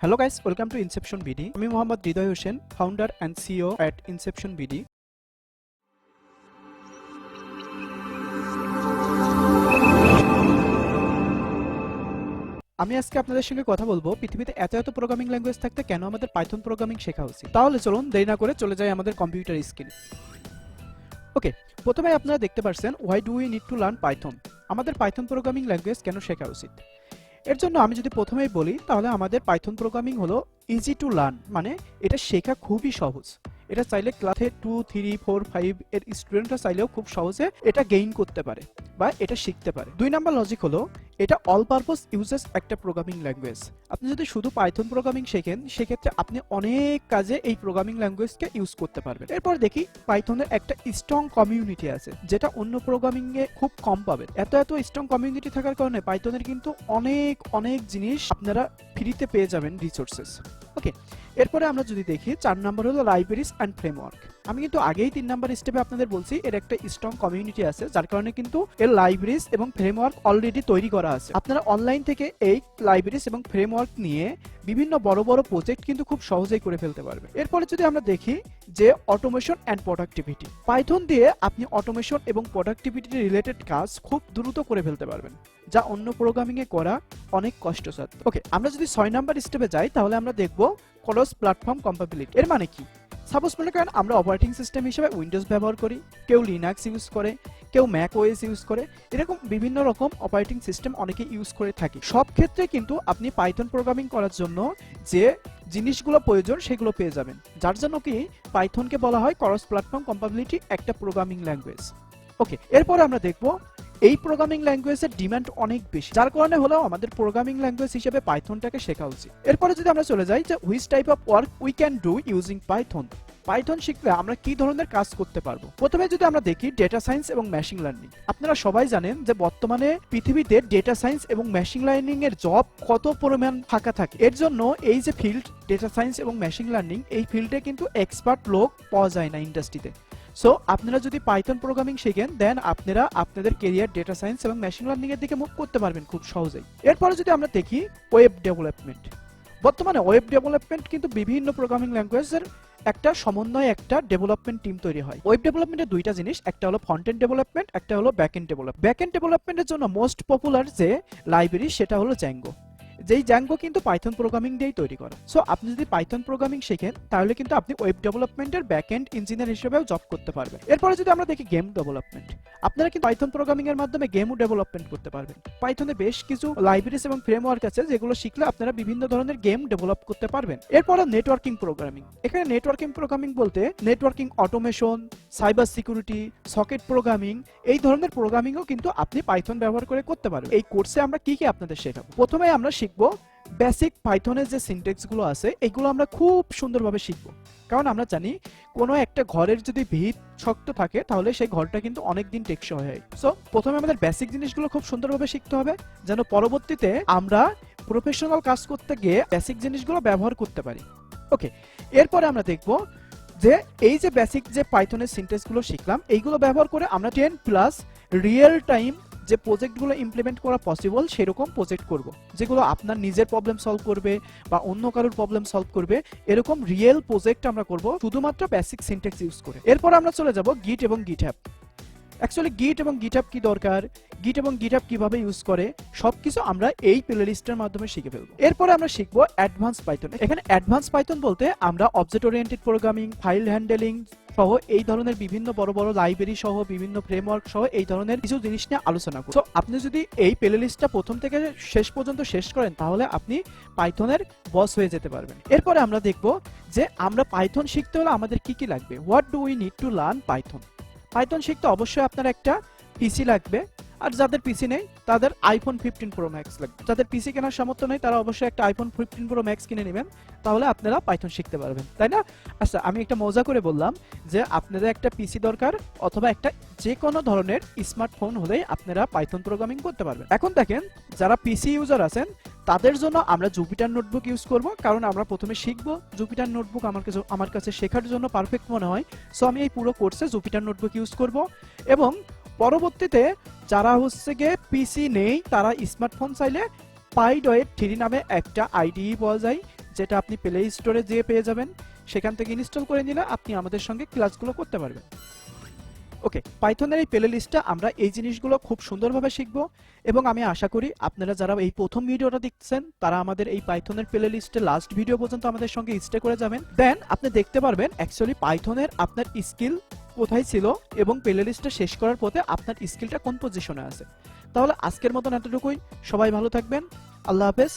Hello guys, welcome to Inception BD. আমি Mohammad Hridoy Hossain, founder and CEO at Inception BD. আমি আজকে আপনাদের সঙ্গে কথা বলবো পৃথিবীতে এত প্রোগ্রামিং ল্যাঙ্গুয়েজ থাকতে কেন আমাদের পাইথন প্রোগ্রামিং শেখা উচিত। তাহলে চলুন দেরি না করে চলে যাই আমাদের কম্পিউটার স্ক্রিনে। ওকে, প্রথমে আপনারা দেখতে পাচ্ছেন why do we need to learn Python? আমাদের পাইথন প্রোগ্রামিং ল্যাঙ্গুয়েজ কেন শেখা উচিত? এর জন্য আমি যদি প্রথমেই বলি তাহলে আমাদের পাইথন প্রোগ্রামিং হলো ইজি টু লার্ন, মানে এটা শেখা খুবই সহজ। এটা চাইলে ক্লাসে 2, 3, 4, 5 এর স্টুডেন্টরা চাইলেও খুব সহজে এটা গেইন করতে পারে বা এটা শিখতে পারে। 2 নাম্বার লজিক হলো এটা অল পারপাস ইউজেস একটা প্রোগ্রামিং ল্যাঙ্গুয়েজ। আপনি যদি শুধু পাইথন প্রোগ্রামিং শেখেন সেক্ষেত্রে আপনি অনেক কাজে এই প্রোগ্রামিং ল্যাঙ্গুয়েজকে ইউজ করতে পারবেন। এরপর দেখি পাইথনের একটা স্ট্রং কমিউনিটি আছে যেটা অন্য প্রোগ্রামিং এ খুব কম পাবেন। এত স্ট্রং কমিউনিটি থাকার কারণে পাইথনের কিন্তু অনেক জিনিস আপনারা ফ্রিতে পেয়ে যাবেন, রিসোর্সেস। ওকে, এরপরে আমরা যদি দেখি 4 নাম্বার হলো লাইব্রেরিজ অ্যান্ড ফ্রেমওয়ার্ক। আমি কিন্তু আগেই 3 নাম্বার স্টেপে আপনাদের বলছি এর একটা স্ট্রং কমিউনিটি আছে, যার কারণে কিন্তু এর লাইব্রেরিজ এবং ফ্রেমওয়ার্ক অলরেডি তৈরি করা আছে। আপনারা অনলাইন থেকে এই লাইব্রেরিজ এবং ফ্রেমওয়ার্ক নিয়ে বিভিন্ন বড় প্রজেক্ট কিন্তু খুব সহজেই করে ফেলতে পারবেন। এরপরে যদি আমরা দেখি যে অটোমেশন অ্যান্ড প্রোডাক্টিভিটি, পাইথন দিয়ে আপনি অটোমেশন এবং প্রোডাক্টিভিটি রিলেটেড কাজ খুব দ্রুত করে ফেলতে পারবেন, যা অন্য প্রোগ্রামিং এ করা অনেক কষ্টসাধ্য। ওকে, আমরা যদি 6 নাম্বার স্টেপে যাই তাহলে আমরা দেখব ক্রস প্ল্যাটফর্ম কম্প্যাটিবিলিটি। এর মানে কি? সাপোজ মনে করেন আমরা অপারেটিং সিস্টেম হিসেবে উইন্ডোজ ব্যবহার করি, কেউ লিনাক্স ইউজ করে, কেউ ম্যাক ওএস ইউজ করে, এরকম বিভিন্ন রকম অপারেটিং সিস্টেম অনেকে ইউজ করে থাকে। সব ক্ষেত্রে কিন্তু আপনি পাইথন প্রোগ্রামিং করার জন্য যে জিনিসগুলো প্রয়োজন সেগুলো পেয়ে যাবেন, যার জন্য কি পাইথনকে বলা হয় ক্রস প্ল্যাটফর্ম কম্প্যাটিবিলিটি একটা প্রোগ্রামিং ল্যাঙ্গুয়েজ। ওকে, এরপর আমরা দেখব এই প্রোগ্রামিং ল্যাঙ্গুয়েজের ডিমান্ড অনেক বেশি, যার কারণে হলো আমাদের প্রোগ্রামিং ল্যাঙ্গুয়েজ হিসেবে পাইথনটাকে শেখা উচিত। এরপরে যদি আমরা চলে যাই যে which type of work we can do using Python. Python শিখলে আমরা কি ধরনের কাজ করতে পারবো? প্রথমে যদি আমরা দেখি ডেটা সায়েন্স এবং মেশিন লার্নিং। আপনারা সবাই জানেন যে বর্তমানে পৃথিবীতে ডেটা সায়েন্স এবং মেশিন লার্নিং এর জব কত পরিমাণ ফাঁকা থাকে। এর জন্য এই যে ফিল্ড ডেটা সায়েন্স এবং মেশিন লার্নিং, এই ফিল্ডে কিন্তু এক্সপার্ট লোক পাওয়া যায় না ইন্ডাস্ট্রিতে। সো আপনারা যদি পাইথন প্রোগ্রামিং শিখেন দেন আপনারা আপনাদের ক্যারিয়ার ডেটা সায়েন্স এবং মেশিন লার্নিং এর দিকে মুভ করতে পারবেন খুব সহজেই। এরপরে যদি আমরা দেখি ওয়েব ডেভেলপমেন্ট, বর্তমানে ওয়েব ডেভেলপমেন্ট কিন্তু বিভিন্ন প্রোগ্রামিং ল্যাঙ্গুয়েজের একটা সমন্বয়ে একটা ডেভেলপমেন্ট টিম তৈরি হয়। ওয়েব ডেভেলপমেন্টের দুইটা জিনিস, একটা হলো ফ্রন্ট এন্ড ডেভেলপমেন্ট, একটা হলো back end development. Back end ডেভেলপমেন্টের জন্য মোস্ট পপুলার যে লাইব্রেরি সেটা হলো জ্যাঙ্গো। যেই জ্যাঙ্গো কিন্তু পাইথন প্রোগ্রামিং দিয়েই তৈরি করা। সো আপনি যদি পাইথন প্রোগ্রামিং শেখেন তাহলে কিন্তু আপনি ওয়েব ডেভেলপমেন্টের ব্যাক এন্ড ইঞ্জিনিয়ার হিসেবেও জব করতে পারবেন। এরপরে যদি আমরা দেখি গেম ডেভেলপমেন্ট, আপনারা কিন্তু পাইথন প্রোগ্রামিং এর মাধ্যমে গেমও ডেভেলপমেন্ট করতে পারবেন। পাইথনে বেশ কিছু লাইব্রেরিজ এবং ফ্রেমওয়ার্ক আছে যেগুলো শিখলে আপনারা বিভিন্ন ধরনের গেম ডেভেলপ করতে পারবেন। এরপরে নেটওয়ার্কিং প্রোগ্রামিং। এখানে নেটওয়ার্কিং প্রোগ্রামিং বলতে networking automation, cyber security, socket programming, এই ধরনের প্রোগ্রামিংও কিন্তু আপনি পাইথন ব্যবহার করে করতে পারবেন। এই কোর্সে আমরা কি আপনাদের শেখাবো? প্রথমে আমরা শিখবো বেসিক পাইথনের যে সিনট্যাক্স গুলো আছে এগুলো আমরা খুব সুন্দরভাবে শিখবো, কারণ আমরা জানি কোনো একটা ঘরের যদি ভিত শক্ত থাকে তাহলে সেই ঘরটা কিন্তু অনেকদিন টেকসই হয়। সো প্রথমে আমাদের বেসিক জিনিসগুলো খুব সুন্দরভাবে শিখতে হবে যেন পরবর্তীতে আমরা প্রফেশনাল কাজ করতে গিয়ে বেসিক জিনিসগুলো ব্যবহার করতে পারি। ওকে, এরপরে আমরা দেখব যে এই যে বেসিক যে পাইথনের সিনট্যাক্স গুলো শিখলাম এইগুলো ব্যবহার করে আমরা 10+ রিয়েল টাইম যে প্রজেক্টগুলো ইমপ্লিমেন্ট করা পসিবল সেরকম প্রজেক্ট করব, যেগুলো আপনার নিজের প্রবলেম সলভ করবে বা অন্য কারোর প্রবলেম সলভ করবে। এরকম রিয়েল প্রজেক্ট আমরা করব শুধুমাত্র বেসিক সিনট্যাক্স ইউজ করে। এরপর আমরা চলে যাব গিট এবং গিটহাব। অ্যাকচুয়ালি গিট এবং গিটহাব কি দরকার, গিট এবং গিটহাব কিভাবে ইউজ করে, সবকিছু আমরা এই প্লেলিস্টের মাধ্যমে শিখে ফেলবো। এরপরে আমরা শিখবো অ্যাডভান্স পাইথন। এখানে অ্যাডভান্স পাইথন বলতে আমরা object oriented programming, file handling সহ এই ধরনের বিভিন্ন বড় লাইব্রেরি সহ বিভিন্ন ফ্রেমওয়ার্ক সহ এই ধরনের কিছু জিনিস নিয়ে আলোচনা করব। তো আপনি যদি এই প্লেলিস্টটা প্রথম থেকে শেষ পর্যন্ত শেষ করেন তাহলে আপনি পাইথনের বস হয়ে যেতে পারবেন। এরপরে আমরা দেখব যে আমরা পাইথন শিখতে হলে আমাদের কি কি লাগবে। What do we need to learn Python? Python শিখতে অবশ্যই আপনার একটা পিসি লাগবে, আর যাদের পিসি নেই তাদের আইফোন 15 প্রো ম্যাক্স লাগবে। যাদের পিসি কেনার সামর্থ্য নেই তারা অবশ্যই একটা আইফোন 15 প্রো ম্যাক্স কিনে নেবেন, তাহলে আপনারা পাইথন শিখতে পারবেন, তাই না? আচ্ছা, আমি একটা মজা করে বললাম যে আপনাদের একটা পিসি দরকার অথবা একটা যে কোনো ধরনের স্মার্টফোন হলেই আপনারা পাইথন প্রোগ্রামিং করতে পারবেন। এখন দেখেন যারা পিসি ইউজার আছেন তাদের জন্য আমরা জুপিটার নোটবুক ইউজ করব, কারণ আমরা প্রথমে শিখবো। জুপিটার নোটবুক আমার কাছে শেখার জন্য পারফেক্ট মনে হয়। সো আমি এই পুরো কোর্সে জুপিটার নোটবুক ইউজ করব, এবং পরবর্তীতে যারা হচ্ছে গিয়ে পিসি নেই তারা স্মার্টফোন চাইলে পাইডয়েড 3 নামে একটা আইডিই পাওয়া যায়, যেটা আপনি প্লে স্টোরে যেয়ে পেয়ে যাবেন, সেখান থেকে ইনস্টল করে নিলে আপনি আমাদের সঙ্গে ক্লাসগুলো করতে পারবেন। ওকে, পাইথনের এই প্লে লিস্টটা আমরা এই জিনিসগুলো খুব সুন্দরভাবে শিখব, এবং আমি আশা করি আপনারা যারা এই প্রথম ভিডিওটা দেখছেন তারা আমাদের এই পাইথনের প্লে লিস্টে লাস্ট ভিডিও পর্যন্ত আমাদের সঙ্গে স্টে করে যাবেন। দেন আপনি দেখতে পারবেন অ্যাকচুয়ালি পাইথনের আপনার স্কিল কোথায় ছিল এবং প্লে লিস্টটা শেষ করার পথে আপনার স্কিলটা কোন পজিশনে আছে। তাহলে আজকের মতন এতটুকুই, সবাই ভালো থাকবেন, আল্লাহ হাফেজ।